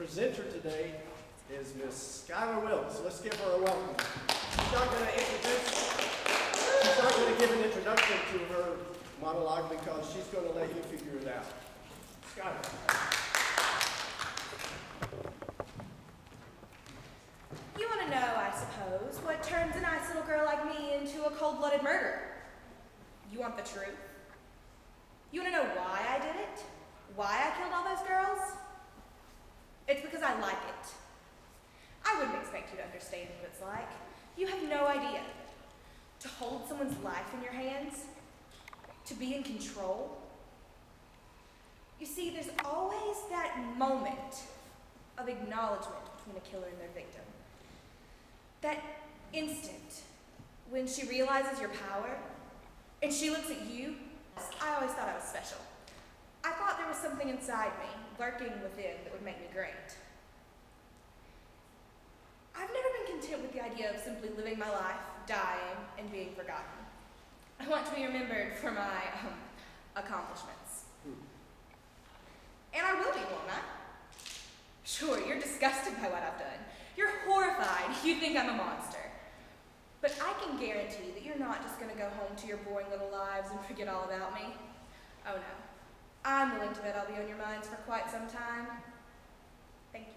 presenter today is Miss Skylar Wilkes. Let's give her a welcome. She's not going to give an introduction to her monologue because she's going to let you figure it out. Skylar. You want to know, I suppose, what turns a nice little girl like me into a cold-blooded murderer? You want the truth? You want to know why I did it? Why I killed all those girls? It's because I like it. I wouldn't expect you to understand what it's like. You have no idea. To hold someone's life in your hands, to be in control. You see, there's always that moment of acknowledgement between a killer and their victim. That instant when she realizes your power and she looks at you. I always thought I was special. I thought there was something inside me, lurking within, that would make me great. I've never been content with the idea of simply living my life, dying, and being forgotten. I want to be remembered for my accomplishments. And I will be, won't I? Sure, you're disgusted by what I've done. You're horrified. You think I'm a monster. But I can guarantee that you're not just going to go home to your boring little lives and forget all about me. Oh no. I'm willing to bet I'll be on your minds for quite some time. Thank you.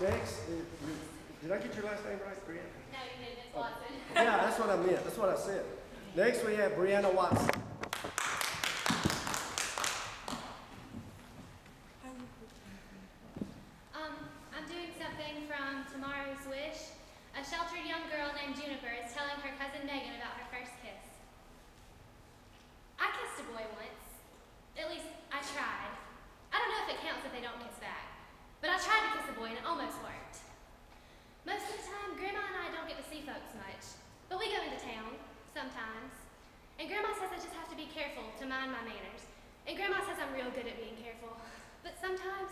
Next, did I get your last name right, Brianna? No, you didn't. It's Watson. Yeah, that's what I meant. That's what I said. Next, we have Brianna Watson. I'm doing something from Tomorrow's Wish. A sheltered young girl named Juniper is telling her cousin Megan about her first kiss. I kissed a boy once. At least, I tried. I don't know if it counts if they don't kiss back. But I tried to kiss a boy and it almost worked. Most of the time, Grandma and I don't get to see folks much. But we go into town, sometimes. And Grandma says I just have to be careful to mind my manners. And Grandma says I'm real good at being careful. But sometimes,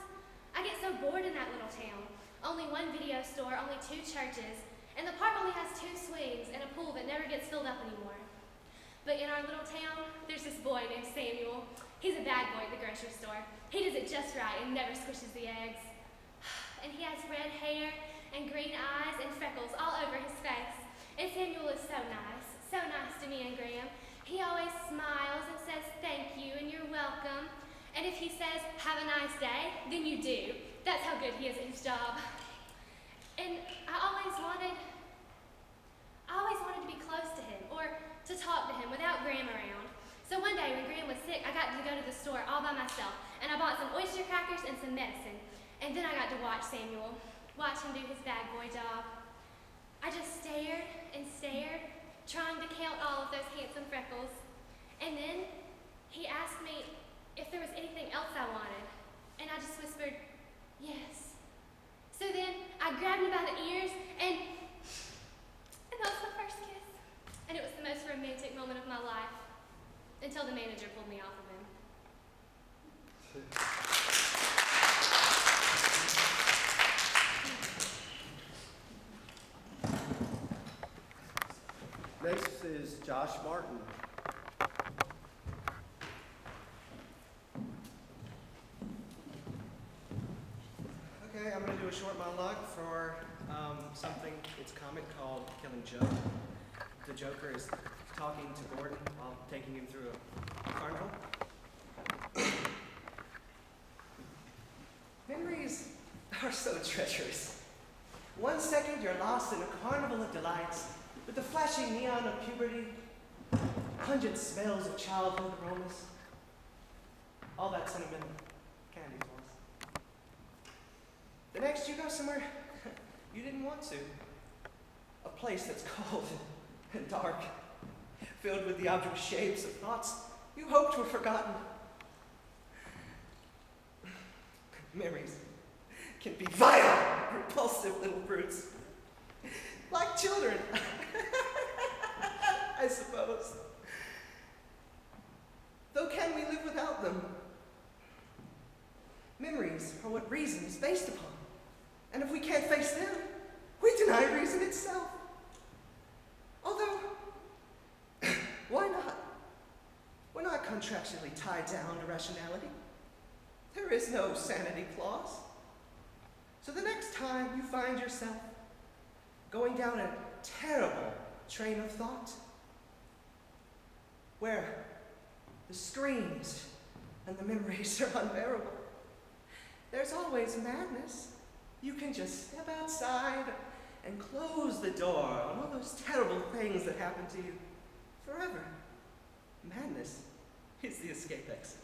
I get so bored in that little town. Only one video store, only 2 churches, and the park only has 2 swings and a pool that never gets filled up anymore. But in our little town, there's this boy named Samuel. He's a bad boy at the grocery store. He does it just right and never squishes the eggs. And he has red hair and green eyes and freckles all over his face. And Samuel is so nice to me and Graham. He always smiles and says thank you and you're welcome. And if he says, have a nice day, then you do. That's how good he is at his job. And I always wanted to be close to him or to talk to him without Graham around. So one day when Graham was sick, I got to go to the store all by myself. And I bought some oyster crackers and some medicine. And then I got to watch Samuel, watch him do his bad boy job. I just stared and stared, trying to count all of those handsome freckles. And then he asked me if there was anything else I wanted. And I just whispered, yes. So then I grabbed him by the ears and that was my first kiss. And it was the most romantic moment of my life until the manager pulled me off of him. Next is Josh Martin. Okay, I'm going to do a short monologue for something, it's a comic called Killing Joke. The Joker is talking to Gordon while taking him through a carnival. Memories are so treacherous. 1 second you're lost in a carnival of delights with the flashing neon of puberty, pungent smells of childhood aromas, all that sentimental candy floss. The next you go somewhere you didn't want to. A place that's cold and dark, filled with the obvious shapes of thoughts you hoped were forgotten. Memories can be vile, repulsive little brutes. Like children, I suppose. Though can we live without them? Memories are what reason is based upon. And if we can't face them, we deny reason itself. Although, why not? We're not country contractually tied down to rationality. There is no sanity clause. So the next time you find yourself going down a terrible train of thought, where the screams and the memories are unbearable, there's always madness. You can just step outside and close the door on all those terrible things that happen to you forever. Madness is the escape exit.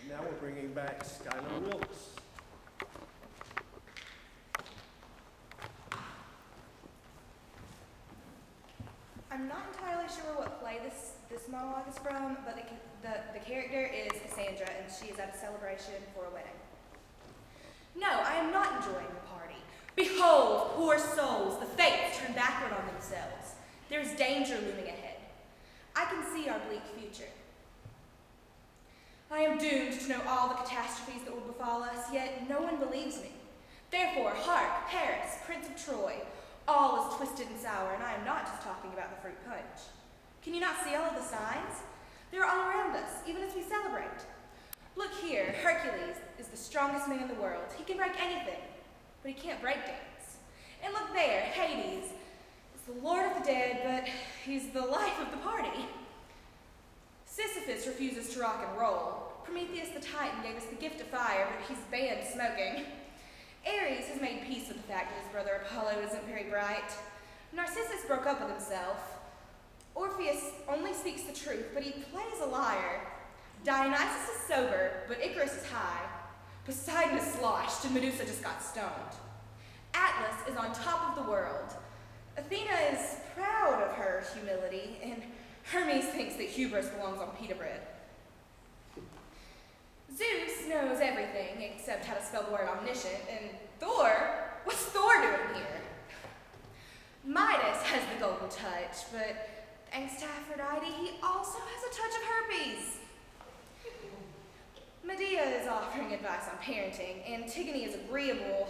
Now we're bringing back Skylar Wilkes. I'm not entirely sure what play this monologue is from, but the character is Cassandra, and she is at a celebration for a wedding. No, I am not enjoying the party. Behold, poor souls, the fates turn backward on themselves. There is danger looming ahead. I can see our bleak future. I am doomed to know all the catastrophes that will befall us, yet no one believes me. Therefore, hark, Paris, Prince of Troy, all is twisted and sour, and I am not just talking about the fruit punch. Can you not see all of the signs? They're all around us, even as we celebrate. Look here, Hercules is the strongest man in the world. He can break anything, but he can't break dance. And look there, Hades is the lord of the dead, but he's the life of the party. Sisyphus refuses to rock and roll. Prometheus the Titan gave us the gift of fire, but he's banned smoking. Ares has made peace with the fact that his brother Apollo isn't very bright. Narcissus broke up with himself. Orpheus only speaks the truth, but he plays a liar. Dionysus is sober, but Icarus is high. Poseidon is sloshed, and Medusa just got stoned. Atlas is on top of the world. Athena is proud of her humility, and Hermes thinks that hubris belongs on pita bread. Zeus knows everything except how to spell the word omniscient, and Thor, what's Thor doing here? Midas has the golden touch, but thanks to Aphrodite, he also has a touch of herpes. Medea is offering advice on parenting, Antigone is agreeable.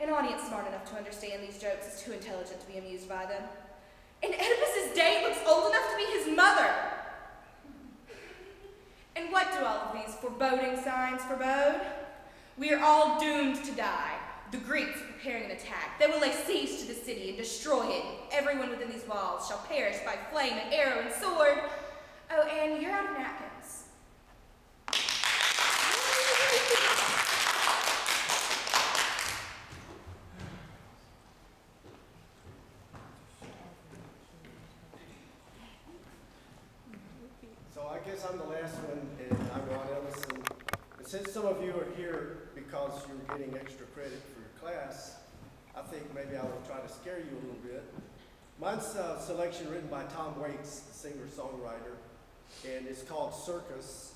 An audience smart enough to understand these jokes is too intelligent to be amused by them. And Oedipus's date looks old enough to be his mother. And what do all of these foreboding signs forebode? We are all doomed to die. The Greeks are preparing an attack. They will lay siege to the city and destroy it. Everyone within these walls shall perish by flame and arrow and sword. Oh, and you're out of napkins. So I guess I'm the last one, and I'm Ron Ellison. And since some of you are here because you're getting extra credit for your class, I think maybe I will try to scare you a little bit. Mine's a selection written by Tom Waits, the singer-songwriter, and it's called Circus.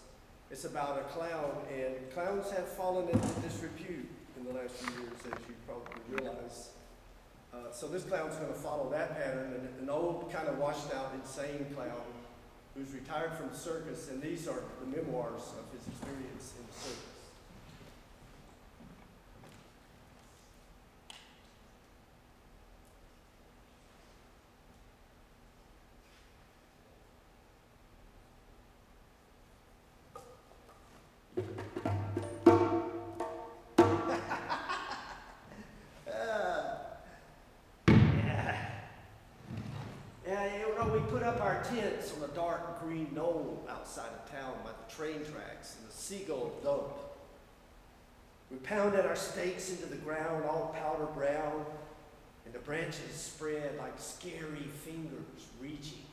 It's about a clown, and clowns have fallen into disrepute in the last few years, as you probably realize. So this clown's going to follow that pattern, an old, kind of washed-out, insane clown who's retired from the circus, and these are the memoirs of his experience in the circus. We put up our tents on a dark green knoll outside of town by the train tracks and the seagull dump. We pounded our stakes into the ground, all powder brown, and the branches spread like scary fingers reaching.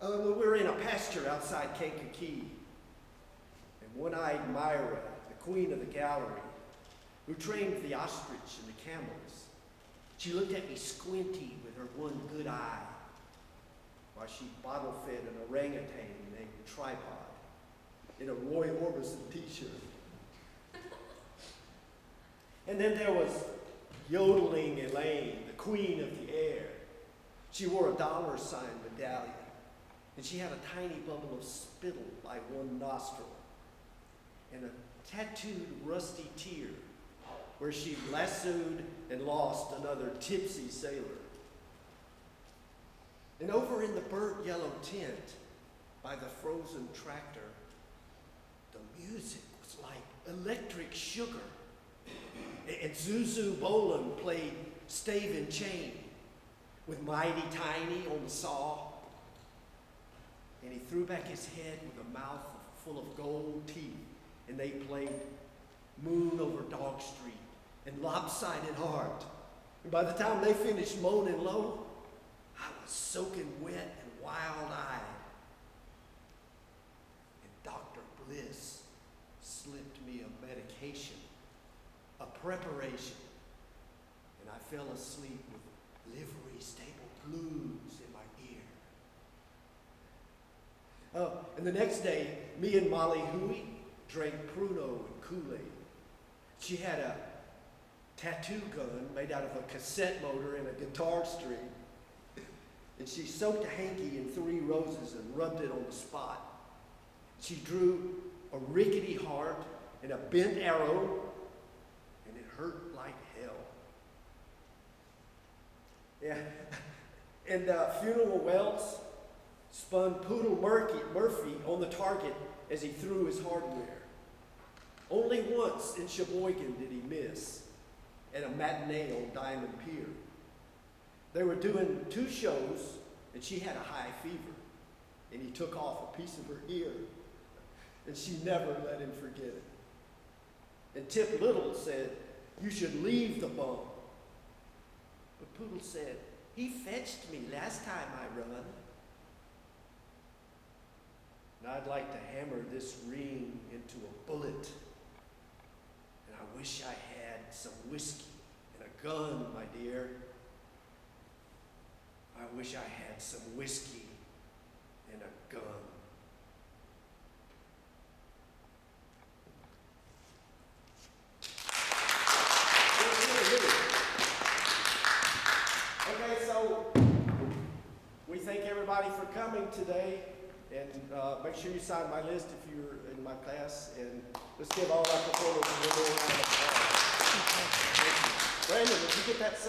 We were in a pasture outside Kankakee, and one-eyed Myra, the queen of the gallery, who trained the ostrich and the camels, she looked at me squinty with her one good eye while she bottle-fed an orangutan named Tripod in a Roy Orbison t-shirt. And then there was yodeling Elaine, the queen of the air. She wore a $sign medallion And she had a tiny bubble of spittle by one nostril, and a tattooed rusty tear where she lassoed and lost another tipsy sailor. And over in the burnt yellow tent by the frozen tractor, the music was like electric sugar. And Zuzu Boland played stave and chain with Mighty Tiny on the saw. And he threw back his head with a mouth full of gold teeth, and they played Moon Over Dog Street and Lopsided Heart. And by the time they finished moaning low, I was soaking wet and wild-eyed. And Dr. Bliss slipped me a medication, a preparation, and I fell asleep with livery stable blues in my ear. Oh, and the next day, me and Molly Huey drank Pruno and Kool-Aid. She had a tattoo gun made out of a cassette motor and a guitar string. And she soaked a hanky in 3 roses and rubbed it on the spot. She drew a rickety heart and a bent arrow, and it hurt like hell. Yeah, and Funeral Wells spun Poodle Murphy on the target as he threw his hardware. Only once in Sheboygan did he miss, at a matinee on Diamond Pier. They were doing 2 shows, and she had a high fever, and he took off a piece of her ear, and she never let him forget it. And Tip Little said, "You should leave the bum." But Poodle said, "He fetched me last time I run." And I'd like to hammer this ring into a bullet. And I wish I had some whiskey and a gun, my dear. I wish I had some whiskey and a gun. Okay, so we thank everybody for coming today, and make sure you sign my list if you're in my class, and let's give all our performers a little round of applause. Brandon, did you get that same?